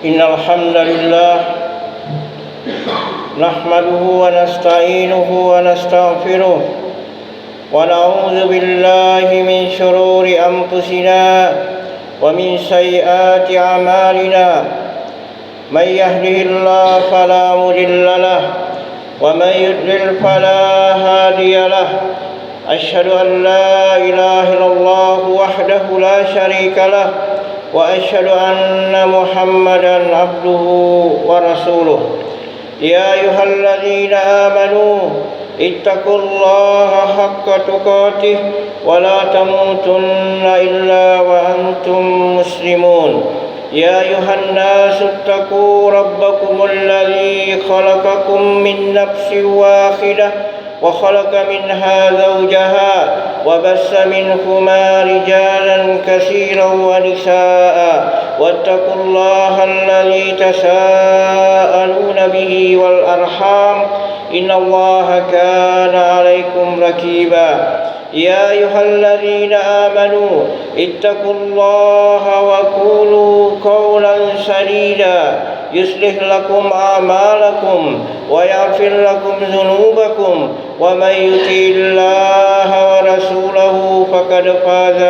إن الحمد لله نحمده ونستعينه ونستغفره ونعوذ بالله من شرور أنفسنا ومن سيئات أعمالنا من يهده الله فلا مضل له ومن يضلل فلا هادي له أشهد أن لا إله إلا الله وحده لا شريك له وأشهد أن محمدا عبده ورسوله يا أيها الذين آمنوا اتقوا الله حق تقاته ولا تموتن إلا وأنتم مسلمون يا أيها الناس اتقوا ربكم الذي خلقكم من نفس واحدة وخلق منها زوجها وبث منهما رجالا كثيرا ونساء واتقوا الله الذي تساءلون به والأرحام إن الله كان عليكم رقيبا يا أيها الذين آمنوا اتقوا الله وقولوا قولا سديدا يصلح لكم أعمالكم ويغفر لكم ذنوبكم ومن يطع الله ورسوله فقد فاز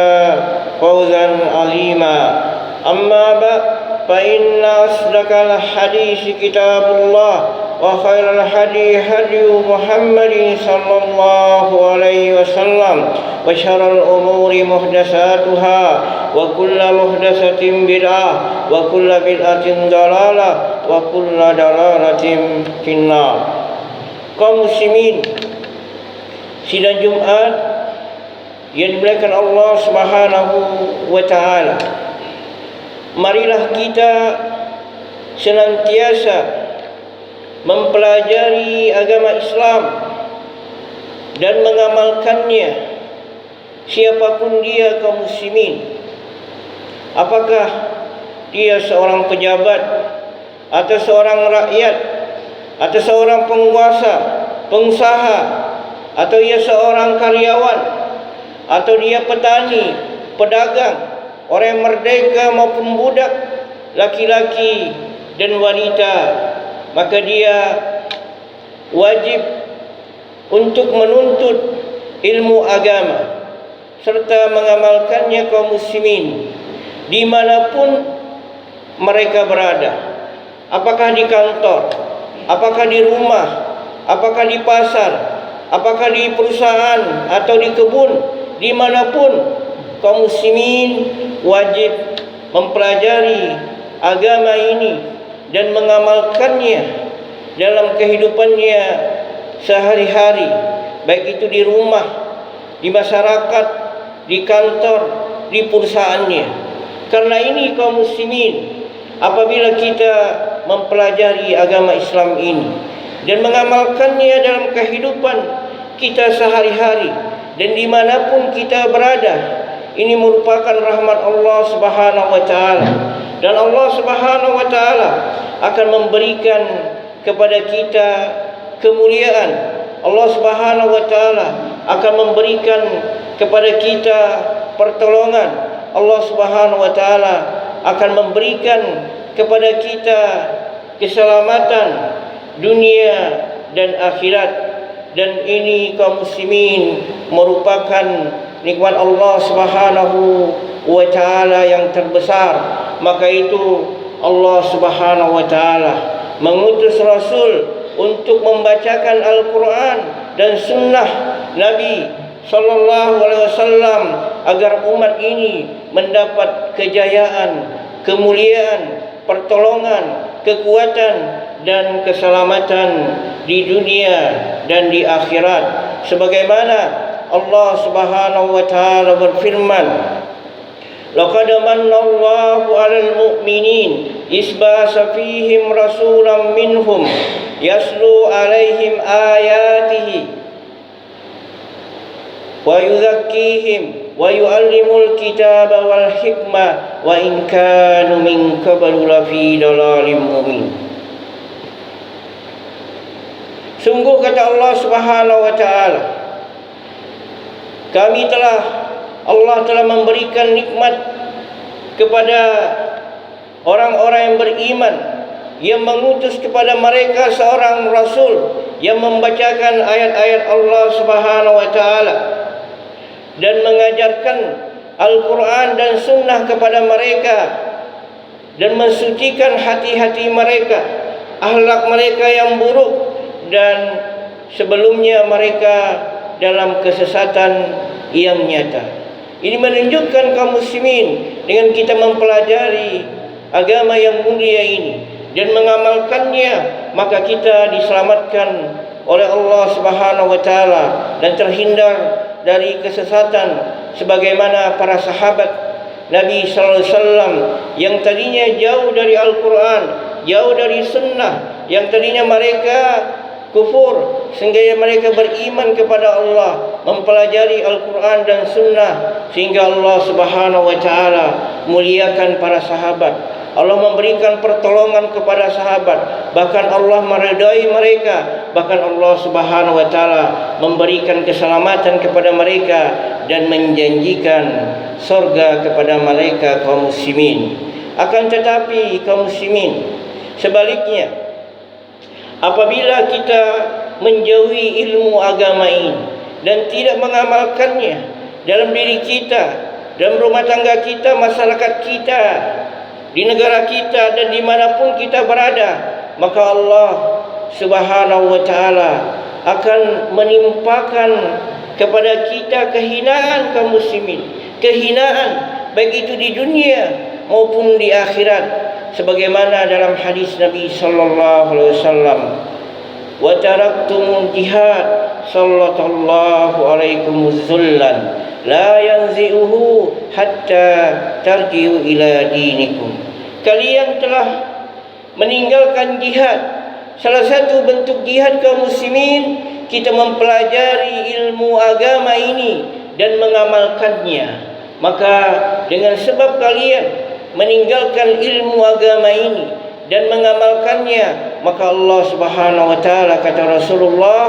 فوزا عظيما أما بعد فإن أصدق الحديث كتاب الله وخير الهدي هدي محمد صلى الله عليه وسلم وشر الأمور محدثاتها وكل محدثة بدعة وكل بدعة ضلالة وكل ضلالة في النار. Kaum muslimin, sidang Jumat yang dimuliakan Allah Subhanahu wa taala, marilah kita senantiasa mempelajari agama Islam dan mengamalkannya, siapapun dia kaum muslimin, apakah dia seorang pejabat atau seorang rakyat atau seorang penguasa, pengusaha, atau dia seorang karyawan, atau dia petani, pedagang, orang merdeka maupun budak, laki-laki dan wanita, maka dia wajib untuk menuntut ilmu agama serta mengamalkannya kaum muslimin dimanapun mereka berada, apakah di kantor, apakah di rumah, apakah di pasar, apakah di perusahaan atau di kebun, dimanapun kaum muslimin wajib mempelajari agama ini dan mengamalkannya dalam kehidupannya sehari-hari, baik itu di rumah, di masyarakat, di kantor, di perusahaannya. Karena ini kaum muslimin, apabila kita mempelajari agama Islam ini dan mengamalkannya dalam kehidupan kita sehari-hari dan dimanapun kita berada, ini merupakan rahmat Allah Subhanahu wa taala, dan Allah Subhanahu wa taala akan memberikan kepada kita kemuliaan. Allah Subhanahu wa taala akan memberikan kepada kita pertolongan. Allah Subhanahu wa taala akan memberikan kepada kita keselamatan dunia dan akhirat. Dan ini kaum muslimin merupakan nikmat Allah Subhanahu wa taala yang terbesar. Maka itu Allah Subhanahu wa taala mengutus Rasul untuk membacakan Al-Quran dan sunnah Nabi sallallahu alaihi wasallam agar umat ini mendapat kejayaan, kemuliaan, pertolongan, kekuatan dan keselamatan di dunia dan di akhirat. Sebagaimana Allah Subhanahu wa taala berfirman, laqad manna Allahu 'alal mu'minin isbasa fihim rasulan minhum yaslu 'alaihim ayatihi wa yuzakkihim wa yu'allimul kitaba wal hikmah wa in kanu min qablu lafi dalalin mubin. Sungguh kata Allah Subhanahu wa taala, Allah telah memberikan nikmat kepada orang-orang yang beriman, yang mengutus kepada mereka seorang rasul yang membacakan ayat-ayat Allah Subhanahu wa taala dan mengajarkan Al-Quran dan Sunnah kepada mereka dan mensucikan hati-hati mereka, akhlak mereka yang buruk dan sebelumnya mereka dalam kesesatan yang nyata. Ini menunjukkan kaum muslimin, dengan kita mempelajari agama yang mulia ini dan mengamalkannya, maka kita diselamatkan oleh Allah Subhanahu wa taala dan terhindar dari kesesatan sebagaimana para sahabat Nabi sallallahu alaihi wasallam yang tadinya jauh dari Al-Quran, jauh dari sunnah, yang tadinya mereka kufur sehingga mereka beriman kepada Allah, mempelajari Al-Quran dan sunnah, sehingga Allah Subhanahu wa taala muliakan para sahabat. Allah memberikan pertolongan kepada sahabat, bahkan Allah meridai mereka, bahkan Allah Subhanahu wa taala memberikan keselamatan kepada mereka dan menjanjikan surga kepada mereka kaum muslimin. Akan tetapi kaum muslimin, sebaliknya, apabila kita menjauhi ilmu agama ini dan tidak mengamalkannya dalam diri kita, dalam rumah tangga kita, masyarakat kita, di negara kita dan dimanapun kita berada, maka Allah Subhanahu wa taala akan menimpakan kepada kita kehinaan kaum muslimin, kehinaan baik itu di dunia maupun di akhirat, sebagaimana dalam hadis Nabi sallallahu alaihi wasallam, wa taraktumul jihad sallallahu alaikumuz zullan la yanzi'uhu hatta tarji'u ila dinikum. Kalian telah meninggalkan jihad. Salah satu bentuk jihad kaum muslimin, kita mempelajari ilmu agama ini dan mengamalkannya. Maka dengan sebab kalian meninggalkan ilmu agama ini dan mengamalkannya, maka Allah Subhanahu wa taala, kata Rasulullah,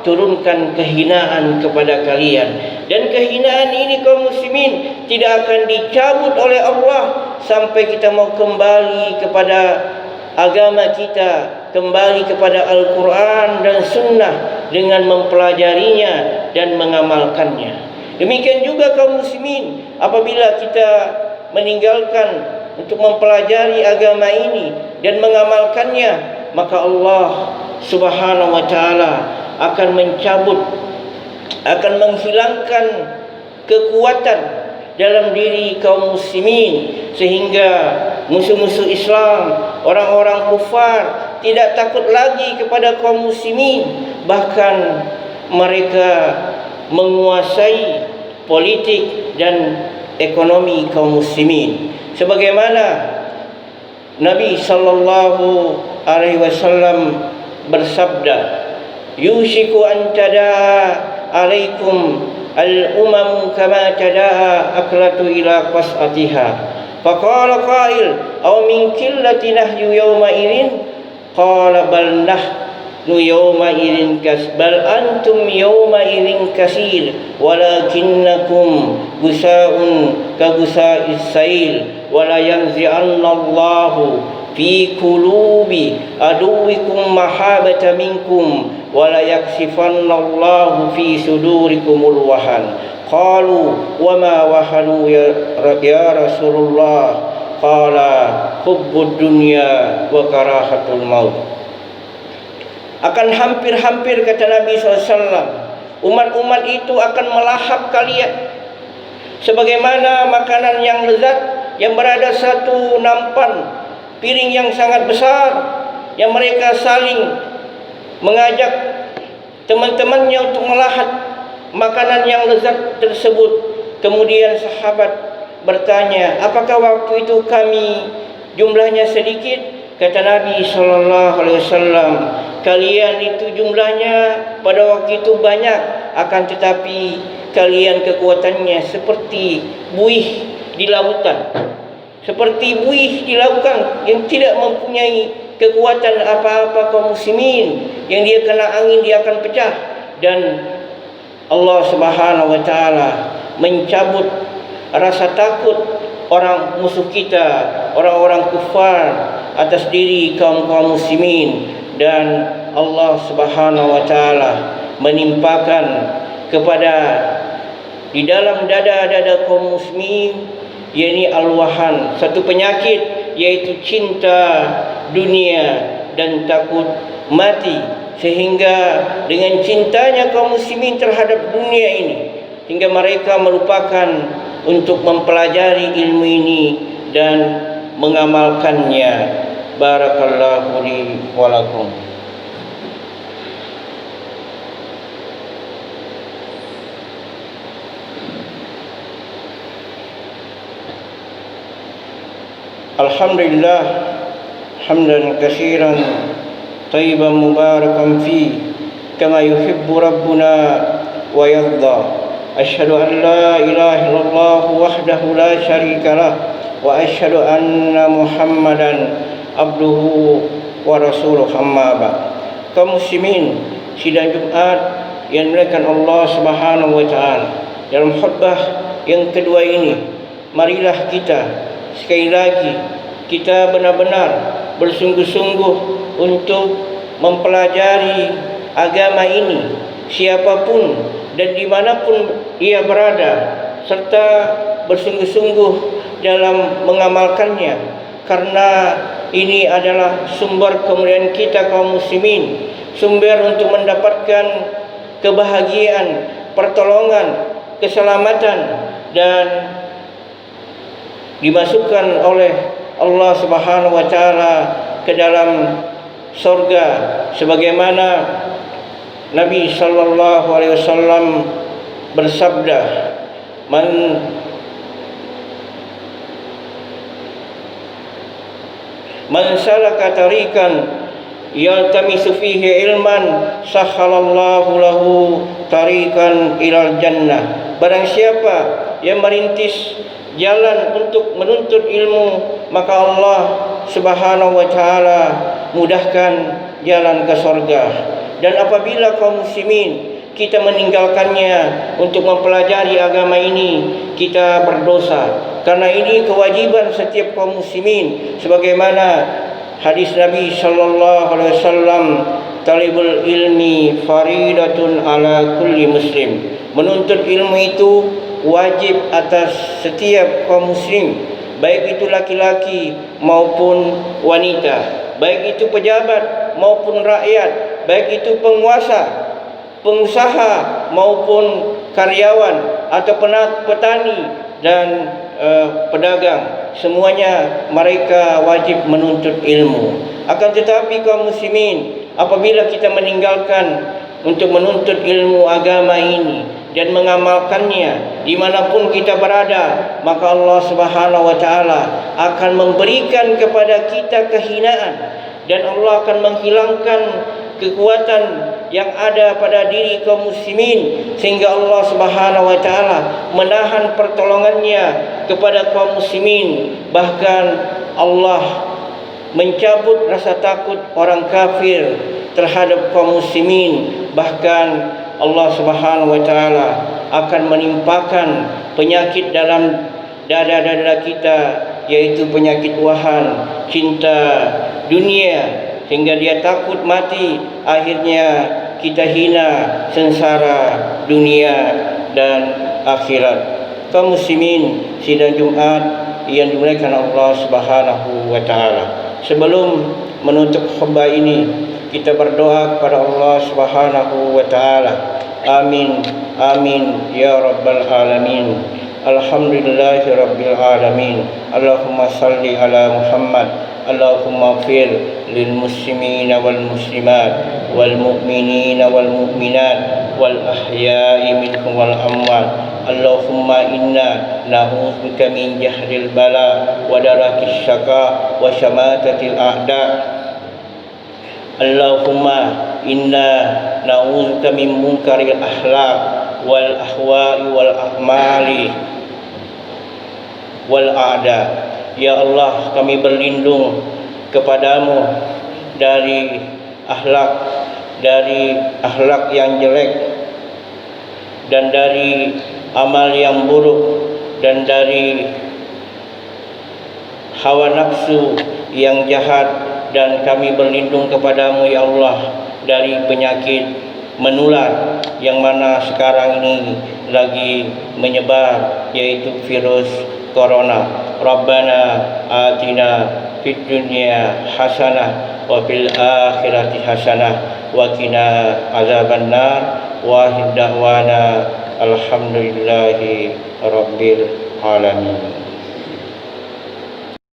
turunkan kehinaan kepada kalian. Dan kehinaan ini kaum muslimin tidak akan dicabut oleh Allah sampai kita mau kembali kepada agama kita, kembali kepada Al-Quran dan Sunnah dengan mempelajarinya dan mengamalkannya. Demikian juga kaum muslimin, apabila kita meninggalkan untuk mempelajari agama ini dan mengamalkannya, maka Allah Subhanahu wa taala akan mencabut, akan menghilangkan kekuatan dalam diri kaum muslimin, sehingga musuh-musuh Islam, orang-orang kufar tidak takut lagi kepada kaum muslimin, bahkan mereka menguasai politik dan ekonomi kaum muslimin. Sebagaimana Nabi sallallahu alaihi wasallam bersabda, yushiku an tadaa alaikum al-umamu kama tadaa aklatu ila qas'atiha. Faqala qail aw min qillati nahyu yawma idin, qala bal nahnu yawma idin bal antum yawma idin kasir walakinnakum gusaun ka gusa'is sail wala yanzi'anna Allahu fi qulubi aduwikum mahabata minkum wala yaksifanna Allahu fi sudurikumul wahan. Qalu wa ma wahanu ya Rasulullah? Qala hubbud dunya wa karahatul maut. Akan hampir-hampir, kata Nabi SAW, umat-umat itu akan melahap kalian sebagaimana makanan yang lezat yang berada satu nampan piring yang sangat besar, yang mereka saling mengajak teman-temannya untuk melahap makanan yang lezat tersebut. Kemudian sahabat bertanya, apakah waktu itu kami jumlahnya sedikit? Kata Nabi SAW, kalian itu jumlahnya pada waktu itu banyak, akan tetapi kalian kekuatannya seperti buih di lautan, seperti buih di lautan yang tidak mempunyai kekuatan apa-apa kaum muslimin, yang dia kena angin dia akan pecah. Dan Allah Subhanahu wa taala mencabut rasa takut orang musuh kita orang-orang kufar atas diri kaum-kaum muslimin, dan Allah Subhanahu wa taala menimpakan kepada di dalam dada-dada kaum muslimin yakni alwahan, satu penyakit, yaitu cinta dunia dan takut mati, sehingga dengan cintanya kaum muslimin terhadap dunia ini hingga mereka melupakan untuk mempelajari ilmu ini dan mengamalkannya. Barakallahu li wa lakum. Alhamdulillah hamdan katsiran tayyiban mubarakan fi kama yuhibbu rabbuna wa yarda. Asyhadu an la ilaha illallah wahdahu la syarika lah wa asyhadu anna Muhammadan abduhu wa rasuluh, amma ba'd. Kaum muslimin, sidang Jumat yang dimuliakan Allah Subhanahu wa taala, dalam khutbah yang kedua ini, marilah kita sekali lagi kita benar-benar bersungguh-sungguh untuk mempelajari agama ini, siapapun dan dimanapun ia berada, serta bersungguh-sungguh dalam mengamalkannya, karena ini adalah sumber kemuliaan kita kaum muslimin, sumber untuk mendapatkan kebahagiaan, pertolongan, keselamatan, dan dimasukkan oleh Allah Subhanahu wa taala ke dalam surga, sebagaimana Nabi sallallahu alaihi wasallam bersabda, Man salaka tariqan yaltamisu fihi ilman sahhalallahu lahu tariqan ilal jannah. Barang siapa yang merintis jalan untuk menuntut ilmu, maka Allah Subhanahu wa taala mudahkan jalan ke surga. Dan apabila kaum muslimin kita meninggalkannya untuk mempelajari agama ini, kita berdosa, karena ini kewajiban setiap kaum muslimin, sebagaimana hadis Nabi sallallahu alaihi wasallam, talibul ilmi faridatun ala kulli muslim. Menuntut ilmu itu wajib atas setiap kaum muslim, baik itu laki-laki maupun wanita, baik itu pejabat maupun rakyat, baik itu penguasa, pengusaha maupun karyawan, atau petani dan pedagang. Semuanya mereka wajib menuntut ilmu. Akan tetapi kaum muslimin, apabila kita meninggalkan untuk menuntut ilmu agama ini dan mengamalkannya dimanapun kita berada, maka Allah Subhanahu wa taala akan memberikan kepada kita kehinaan, dan Allah akan menghilangkan kekuatan yang ada pada diri kaum muslimin, sehingga Allah Subhanahu wa taala menahan pertolongannya kepada kaum muslimin. Bahkan Allah mencabut rasa takut orang kafir terhadap kaum muslimin. Bahkan Allah Subhanahu wa taala akan menimpakan penyakit dalam dada-dada kita, yaitu penyakit wahan, cinta dunia, sehingga dia takut mati. Akhirnya kita hina sengsara dunia dan akhirat. Kaum muslimin sidang Jumat yang dimuliakan Allah Subhanahu wa taala, sebelum menutup khutbah ini, kita berdoa kepada Allah Subhanahu wa taala. Amin, amin ya rabbal alamin. Alhamdulillahi rabbil alamin. Allahumma salli ala Muhammad. Allahumma ighfir lil muslimina wal muslimat wal mu'minina wal mu'minat wal ahya'i minhum wal amwat. Allahumma inna na'udzubika min jahdil bala wa darakis syaka wa syamatatil a'da. Allahumma inna na'udzubika min munkaril akhlaq wal ahwa'i wal a'mali wal a'da. Ya Allah, kami berlindung kepadamu dari akhlak yang jelek, dan dari amal yang buruk, dan dari hawa nafsu yang jahat, dan kami berlindung kepadamu ya Allah dari penyakit menular yang mana sekarang ini lagi menyebar, yaitu virus corona. Rabbana atina fid dunya hasanah wa fil akhirati hasanah wa qina azabannar wa hiddawana alhamdulillahi rabbil alamin.